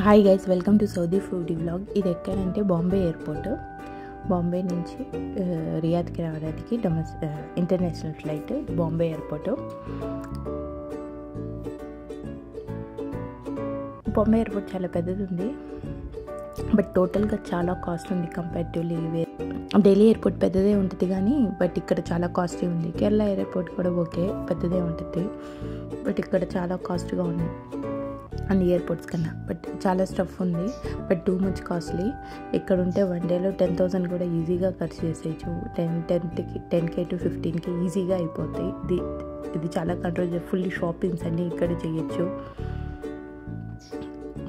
Hi guys, welcome to Saudi foodie vlog. ఇది ఎక్కడంటే Bombay airport. Bombay నుంచి రియాద్కి రావడానికి international flight Bombay airport. Bombay airport చాలా పెద్దది ఉంది, బట్ టోటల్గా చాలా కాస్ట్ ఉంది కంపేరిటివ్లీ. ఢిల్లీ ఎయిర్పోర్ట్ పెద్దదే ఉంటుంది కానీ బట్ ఇక్కడ చాలా కాస్ట్లీ ఉంది. కేరళ ఎయిర్పోర్ట్ కూడా ఓకే, పెద్దదే ఉంటుంది, బట్ ఇక్కడ చాలా కాస్ట్గా ఉంది అన్ని ఎయిర్పోర్ట్స్ కన్నా. బట్ చాలా స్టఫ్ ఉంది, బట్ టూ మచ్ కాస్ట్లీ. ఇక్కడ ఉంటే వన్ డేలో 10,000 కూడా ఈజీగా ఖర్చు చేసేయచ్చు. 10K to 15K ఈజీగా అయిపోతాయి. ఇది చాలా కంట్రోల్, ఫుల్లీ షాపింగ్స్ అన్నీ ఇక్కడ చేయొచ్చు.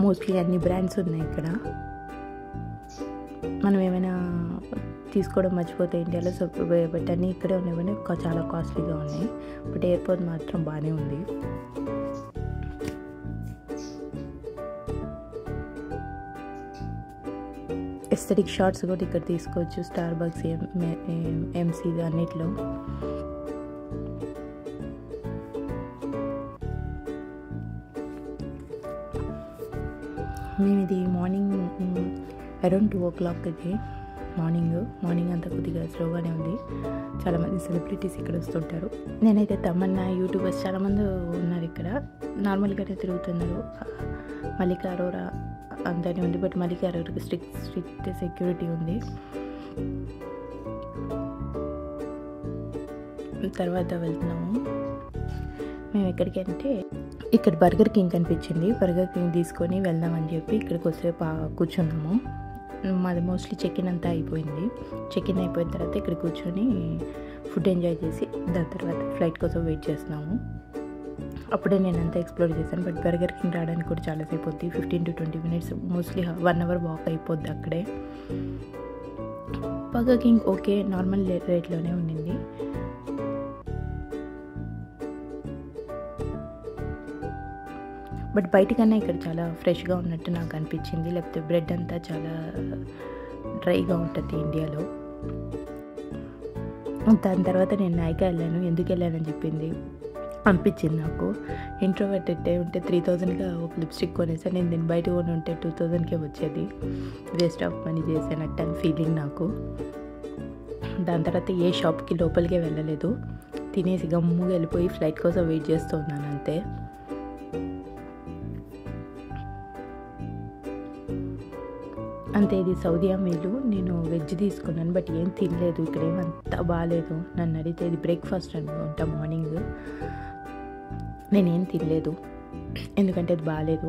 మోస్ట్లీ అన్ని బ్రాండ్స్ ఉన్నాయి ఇక్కడ. మనం ఏమైనా తీసుకోవడం మర్చిపోతే ఇండియాలో బట్ అన్నీ ఇక్కడే ఉన్నాయి, చాలా కాస్ట్లీగా ఉన్నాయి. బట్ ఎయిర్పోర్ట్ మాత్రం బాగానే ఉంది. ఎస్థెటిక్ షాట్స్ కూడా ఇక్కడ తీసుకోవచ్చు. స్టార్ బక్స్, ఎంసీ అన్నిట్లో. మేము ఇది మార్నింగ్ అరౌండ్ 2 o'clock ఇది మార్నింగ్ అంతా కొద్దిగా స్లోగానే ఉంది. చాలామంది సెలబ్రిటీస్ ఇక్కడ వస్తుంటారు. నేనైతే తమన్నా, యూట్యూబర్స్ చాలామంది ఉన్నారు ఇక్కడ. నార్మల్గానే తిరుగుతున్నారు. మల్లికా అరోరా అంతానే ఉంది, బట్ మల్లికా అరోరాకి స్ట్రిక్ట్ సెక్యూరిటీ ఉంది. తర్వాత వెళ్తున్నాము మేము ఎక్కడికి అంటే, ఇక్కడ బర్గర్ కింగ్ కనిపించింది. బర్గర్ కింగ్ తీసుకొని వెళ్దామని చెప్పి ఇక్కడికి వస్తే కూర్చున్నాము. మాది మోస్ట్లీ చెక్-ఇన్ అంతా అయిపోయింది. చెక్-ఇన్ అయిపోయిన తర్వాత ఇక్కడ కూర్చొని ఫుడ్ ఎంజాయ్ చేసి దాని తర్వాత ఫ్లైట్ కోసం వెయిట్ చేస్తున్నాము. అప్పుడే నేను అంతా ఎక్స్ప్లోర్ చేశాను. బట్ బర్గర్ కింగ్ రావడానికి కూడా చాలాసేపు అవుతుంది, 15 to 20 minutes, mostly 1 hour walk అయిపోద్ది అక్కడే. బర్గర్ కింగ్ ఓకే, నార్మల్ రేట్లోనే ఉండింది. బట్ బయటకన్నా ఇక్కడ చాలా ఫ్రెష్గా ఉన్నట్టు నాకు అనిపించింది. లేకపోతే బ్రెడ్ అంతా చాలా డ్రైగా ఉంటుంది ఇండియాలో. దాని తర్వాత నేను నాయికా వెళ్ళాను. ఎందుకు వెళ్ళానని అనిపించింది నాకు. ఇంట్రోవర్ట్ ఉంటే 3,000గా ఒక లిప్స్టిక్ కొనేసాను. నేను దీన్ని బయట కొని ఉంటే 2,000కే వచ్చేది. వేస్ట్ ఆఫ్ మనీ చేశానట్టు అని ఫీలింగ్ నాకు. దాని తర్వాత ఏ షాప్కి లోపలికే వెళ్ళలేదు. తినేసి గమ్ముగా వెళ్ళిపోయి ఫ్లైట్ కోసం వెయిట్ చేస్తూ ఉన్నాను అంతే. అంతే. ఇది సౌదియా మీలు. నేను వెజ్ తీసుకున్నాను, బట్ ఏం తినలేదు. ఇక్కడ ఏమంతా బాగాలేదు. నన్ను అడిగితే ఇది బ్రేక్ఫాస్ట్ అనుకుంటా మార్నింగ్. నేనేం తినలేదు ఎందుకంటే అది బాగాలేదు.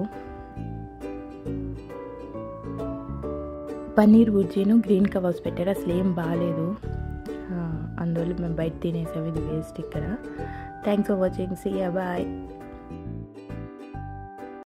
పన్నీర్ బుర్జీను గ్రీన్ కబాబ్స్ పెట్టారు, అసలు ఏం బాగాలేదు. అందువల్ల మేము బయట తినేసాము. ఇది వేస్ట్ ఇక్కడ. Thanks for watching. See you, bye.